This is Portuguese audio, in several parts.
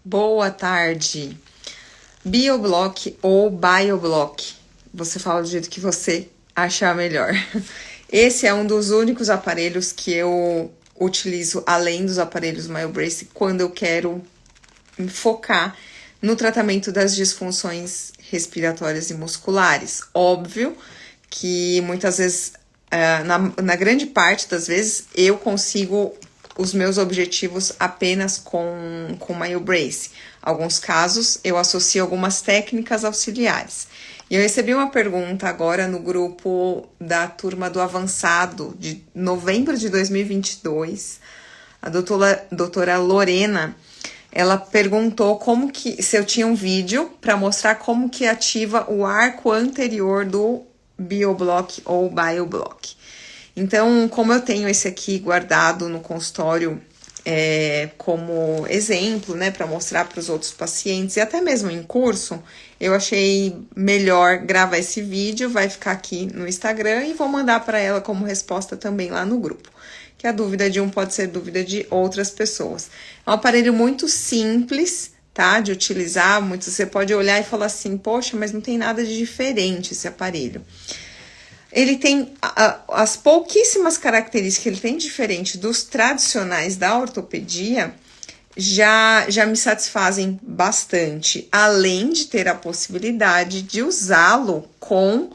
Boa tarde. BioBlock ou BioBlock? Você fala do jeito que você achar melhor. Esse é um dos únicos aparelhos que eu utilizo além dos aparelhos MyoBrace quando eu quero me focar no tratamento das disfunções respiratórias e musculares. Óbvio que muitas vezes, na grande parte das vezes, eu consigo os meus objetivos apenas com MyoBrace. Alguns casos, eu associo algumas técnicas auxiliares. E eu recebi uma pergunta agora no grupo da turma do avançado de novembro de 2022. A doutora Lorena, ela perguntou se eu tinha um vídeo para mostrar como que ativa o arco anterior do BioBlock ou BioBlock. Então, como eu tenho esse aqui guardado no consultório como exemplo, né, para mostrar para os outros pacientes e até mesmo em curso, eu achei melhor gravar esse vídeo, vai ficar aqui no Instagram e vou mandar para ela como resposta também lá no grupo. Que a dúvida de um pode ser dúvida de outras pessoas. É um aparelho muito simples, tá, de utilizar, você pode olhar e falar assim, poxa, mas não tem nada de diferente esse aparelho. Ele tem as pouquíssimas características que ele tem diferente dos tradicionais da ortopedia, já me satisfazem bastante, além de ter a possibilidade de usá-lo com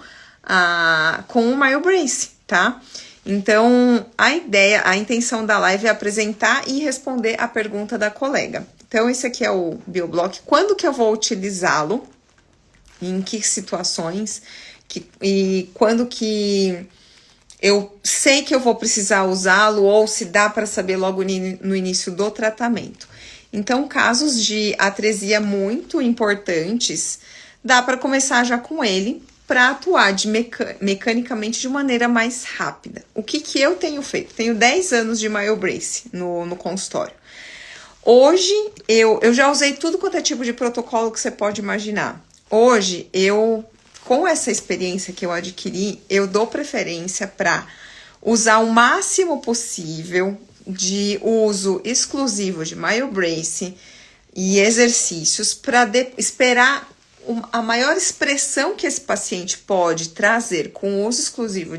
o MyoBrace, tá? Então, a intenção da live é apresentar e responder a pergunta da colega. Então, esse aqui é o BioBlock. Quando que eu vou utilizá-lo? Em que situações? E quando que eu sei que eu vou precisar usá-lo ou se dá para saber logo no início do tratamento. Então, casos de atresia muito importantes, dá para começar já com ele para atuar mecanicamente de maneira mais rápida. O que eu tenho feito? Tenho 10 anos de MyoBrace no consultório. Hoje, eu já usei tudo quanto é tipo de protocolo que você pode imaginar. Hoje, com essa experiência que eu adquiri, eu dou preferência para usar o máximo possível de uso exclusivo de MyoBrace e exercícios para esperar a maior expressão que esse paciente pode trazer com o uso exclusivo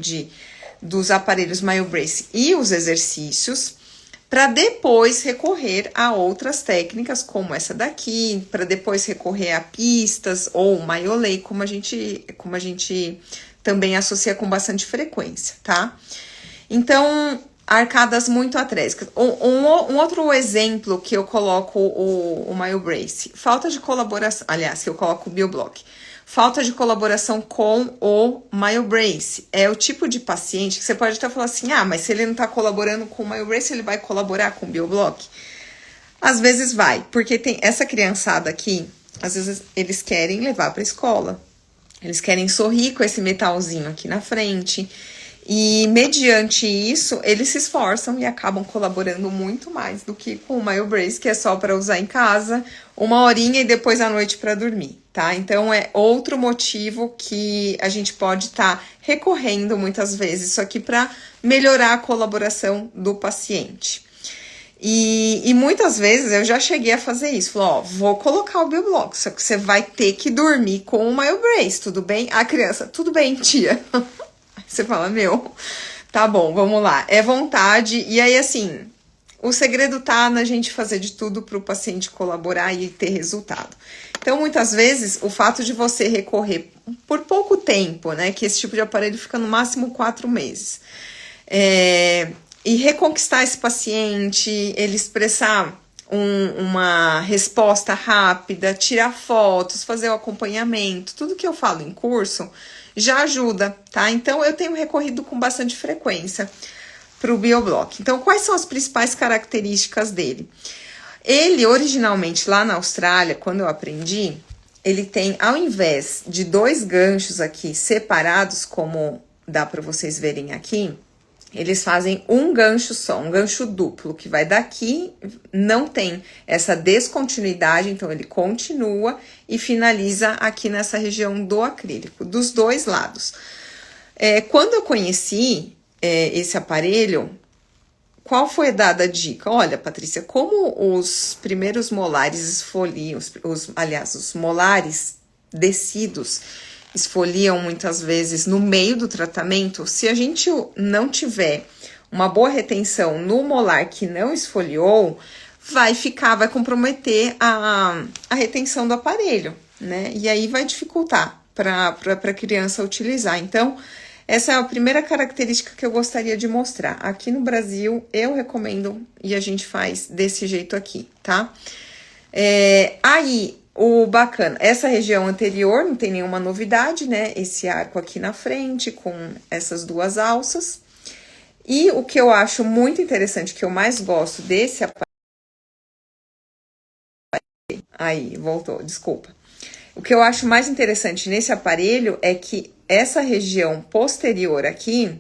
dos aparelhos MyoBrace e os exercícios, para depois recorrer a outras técnicas como essa daqui, para depois recorrer a pistas ou myolei, como a gente também associa com bastante frequência, tá? Então, arcadas muito atrésicas. Um outro exemplo que eu coloco o MyoBrace, falta de colaboração, aliás, que eu coloco o BioBlock. Falta de colaboração com o MyoBrace. É o tipo de paciente que você pode até falar assim, mas se ele não tá colaborando com o MyoBrace, ele vai colaborar com o BioBlock? Às vezes vai, porque tem essa criançada aqui, às vezes eles querem levar pra escola. Eles querem sorrir com esse metalzinho aqui na frente. E mediante isso, eles se esforçam e acabam colaborando muito mais do que com o MyoBrace, que é só para usar em casa, 1 horinha e depois à noite para dormir, tá? Então, é outro motivo que a gente pode estar recorrendo muitas vezes isso aqui para melhorar a colaboração do paciente. E muitas vezes eu já cheguei a fazer isso. Falei, vou colocar o BioBlock, só que você vai ter que dormir com o MyoBrace, tudo bem? A criança, tudo bem, tia. Você fala, tá bom, vamos lá. É vontade. E aí, assim, o segredo tá na gente fazer de tudo para o paciente colaborar e ter resultado. Então, muitas vezes, o fato de você recorrer por pouco tempo, né? Que esse tipo de aparelho fica no máximo 4 meses. E reconquistar esse paciente, ele expressar uma resposta rápida, tirar fotos, fazer o acompanhamento, tudo que eu falo em curso já ajuda, tá? Então, eu tenho recorrido com bastante frequência para o BioBlock. Então, quais são as principais características dele? Ele, originalmente, lá na Austrália, quando eu aprendi, ele tem, ao invés de 2 ganchos aqui separados, como dá para vocês verem aqui, eles fazem um gancho só, um gancho duplo, que vai daqui, não tem essa descontinuidade, então ele continua e finaliza aqui nessa região do acrílico, dos 2 lados. Quando eu conheci esse aparelho, qual foi dada a dica? Olha, Patrícia, como os primeiros molares esfoliam, aliás, os molares descidos esfoliam muitas vezes no meio do tratamento, se a gente não tiver uma boa retenção no molar que não esfoliou, vai comprometer a retenção do aparelho, né? E aí vai dificultar para a criança utilizar. Então, essa é a primeira característica que eu gostaria de mostrar. Aqui no Brasil, eu recomendo e a gente faz desse jeito aqui, tá? Aí, o bacana, essa região anterior não tem nenhuma novidade, né? Esse arco aqui na frente com essas duas alças. E o que eu acho muito interessante, que eu mais gosto desse aparelho... Aí, voltou, desculpa. O que eu acho mais interessante nesse aparelho é que essa região posterior aqui,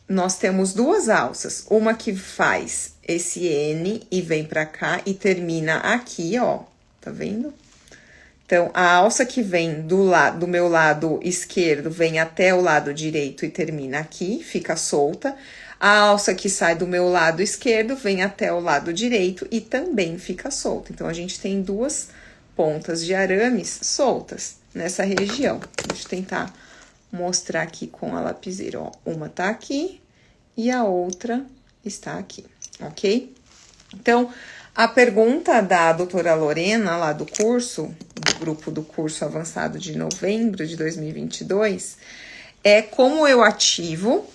nós temos duas alças. Uma que faz esse N e vem pra cá e termina aqui, ó. Tá vendo? Então, a alça que vem do meu lado esquerdo vem até o lado direito e termina aqui, fica solta. A alça que sai do meu lado esquerdo vem até o lado direito e também fica solta. Então, a gente tem duas pontas de arames soltas nessa região. Deixa eu tentar mostrar aqui com a lapiseira, ó. Uma tá aqui e a outra está aqui, ok? Então, a pergunta da doutora Lorena, lá do curso, do grupo do curso avançado de novembro de 2022, é como eu ativo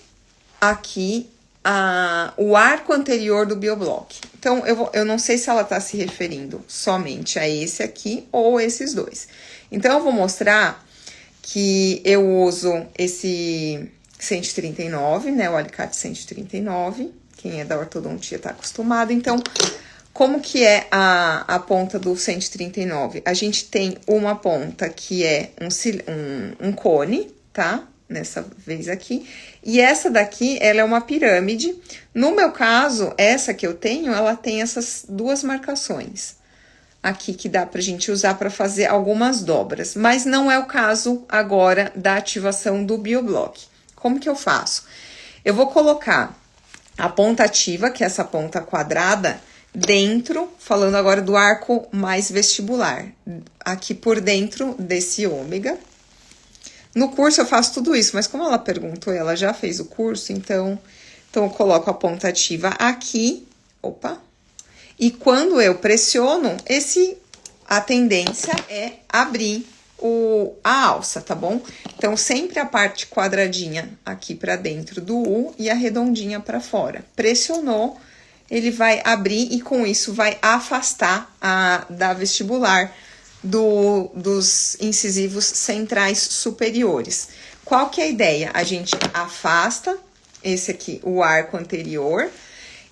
aqui o arco anterior do BioBlock. Então, eu não sei se ela está se referindo somente a esse aqui ou esses dois. Então, eu vou mostrar que eu uso esse 139, né, o alicate 139, quem é da ortodontia tá acostumado. Então, como que é a ponta do 139? A gente tem uma ponta que é um cone, tá? Nessa vez aqui. E essa daqui, ela é uma pirâmide. No meu caso, essa que eu tenho, ela tem essas duas marcações aqui que dá pra gente usar para fazer algumas dobras. Mas não é o caso agora da ativação do BioBlock. Como que eu faço? Eu vou colocar a ponta ativa, que é essa ponta quadrada, dentro, falando agora do arco mais vestibular, aqui por dentro desse ômega. No curso eu faço tudo isso, mas como ela perguntou, ela já fez o curso, então eu coloco a ponta ativa aqui, opa, e quando eu pressiono, a tendência é abrir a alça, tá bom? Então, sempre a parte quadradinha aqui pra dentro do U e a redondinha pra fora. Pressionou, ele vai abrir e com isso vai afastar da vestibular dos incisivos centrais superiores. Qual que é a ideia? A gente afasta esse aqui, o arco anterior,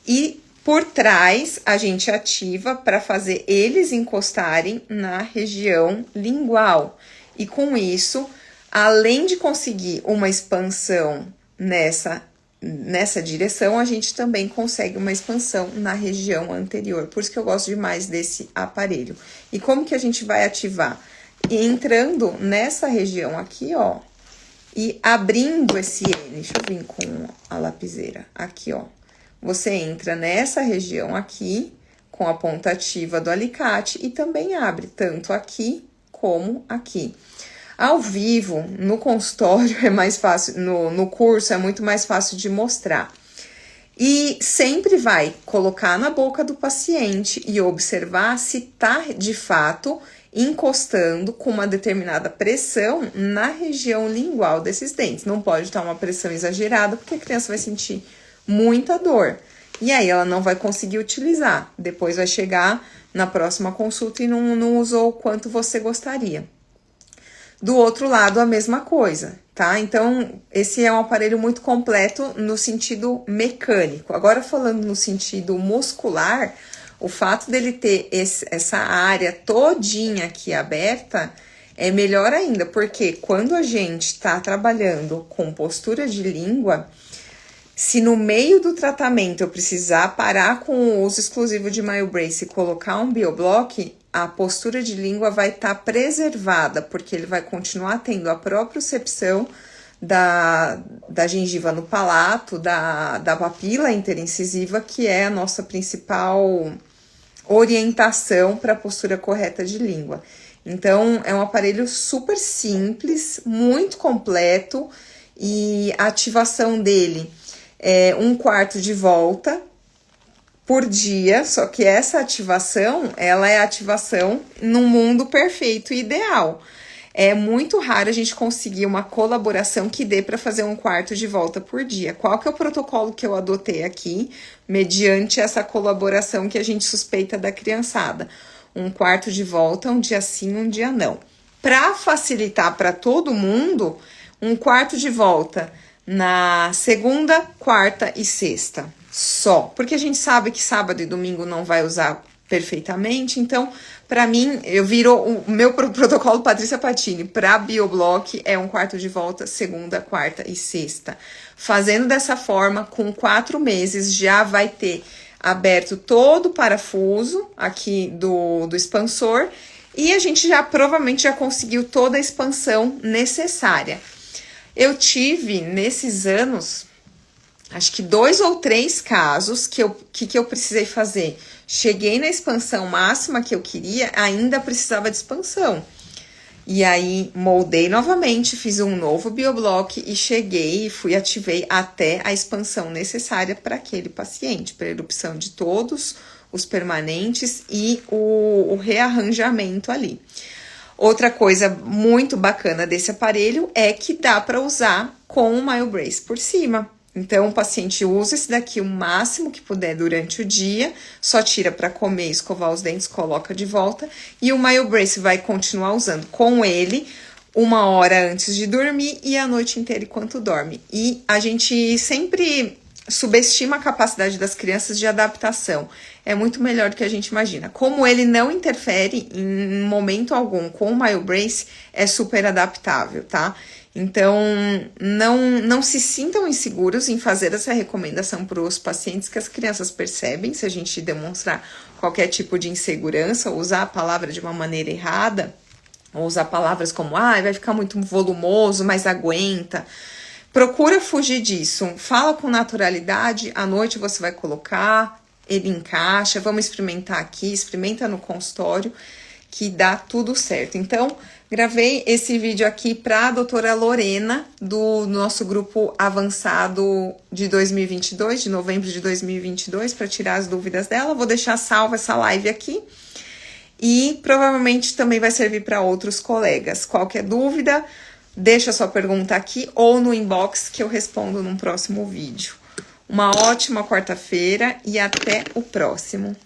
e por trás a gente ativa para fazer eles encostarem na região lingual. E com isso, além de conseguir uma expansão nessa direção, a gente também consegue uma expansão na região anterior. Por isso que eu gosto demais desse aparelho. E como que a gente vai ativar? Entrando nessa região aqui, ó, e abrindo esse N. Deixa eu vir com a lapiseira. Aqui, ó. Você entra nessa região aqui, com a ponta ativa do alicate, e também abre tanto aqui como aqui. Ao vivo, no consultório é mais fácil, no curso é muito mais fácil de mostrar. E sempre vai colocar na boca do paciente e observar se tá de fato encostando com uma determinada pressão na região lingual desses dentes. Não pode estar uma pressão exagerada, porque a criança vai sentir muita dor. E aí ela não vai conseguir utilizar. Depois vai chegar na próxima consulta e não usou o quanto você gostaria. Do outro lado, a mesma coisa, tá? Então, esse é um aparelho muito completo no sentido mecânico. Agora, falando no sentido muscular, o fato dele ter essa área todinha aqui aberta é melhor ainda, porque quando a gente tá trabalhando com postura de língua, se no meio do tratamento eu precisar parar com o uso exclusivo de MyoBrace e colocar um BioBlock, a postura de língua vai estar preservada, porque ele vai continuar tendo a propriocepção da gengiva no palato, da papila interincisiva, que é a nossa principal orientação para a postura correta de língua. Então, é um aparelho super simples, muito completo, e a ativação dele é 1/4 de volta por dia, só que essa ativação, ela é a ativação num mundo perfeito e ideal. É muito raro a gente conseguir uma colaboração que dê para fazer 1/4 de volta por dia. Qual que é o protocolo que eu adotei aqui, mediante essa colaboração que a gente suspeita da criançada? 1/4 de volta, um dia sim, um dia não. Para facilitar para todo mundo, 1/4 de volta na segunda, quarta e sexta. Só. Porque a gente sabe que sábado e domingo não vai usar perfeitamente, então, para mim, o meu protocolo Patrícia Patini para BioBlock é 1/4 de volta, segunda, quarta e sexta. Fazendo dessa forma, com 4 meses, já vai ter aberto todo o parafuso aqui do expansor e a gente já provavelmente já conseguiu toda a expansão necessária. Eu tive, nesses anos, acho que 2 ou 3 casos que eu precisei fazer. Cheguei na expansão máxima que eu queria, ainda precisava de expansão. E aí, moldei novamente, fiz um novo BioBlock e cheguei e ativei até a expansão necessária para aquele paciente, para a erupção de todos os permanentes e o rearranjamento ali. Outra coisa muito bacana desse aparelho é que dá para usar com o MyoBrace por cima. Então, o paciente usa esse daqui o máximo que puder durante o dia, só tira para comer, escovar os dentes, coloca de volta. E o MyoBrace vai continuar usando com ele 1 hora antes de dormir e a noite inteira enquanto dorme. E a gente sempre subestima a capacidade das crianças de adaptação. É muito melhor do que a gente imagina. Como ele não interfere em momento algum com o MyoBrace, é super adaptável, tá? Então, não se sintam inseguros em fazer essa recomendação para os pacientes, que as crianças percebem se a gente demonstrar qualquer tipo de insegurança, ou usar a palavra de uma maneira errada, ou usar palavras como, vai ficar muito volumoso, mas aguenta. Procura fugir disso, fala com naturalidade, à noite você vai colocar, ele encaixa, vamos experimentar aqui, experimenta no consultório, que dá tudo certo. Então, gravei esse vídeo aqui para a doutora Lorena, do nosso grupo avançado de 2022, de novembro de 2022, para tirar as dúvidas dela. Vou deixar salva essa live aqui e provavelmente também vai servir para outros colegas. Qualquer dúvida, deixa sua pergunta aqui ou no inbox que eu respondo num próximo vídeo. Uma ótima quarta-feira e até o próximo.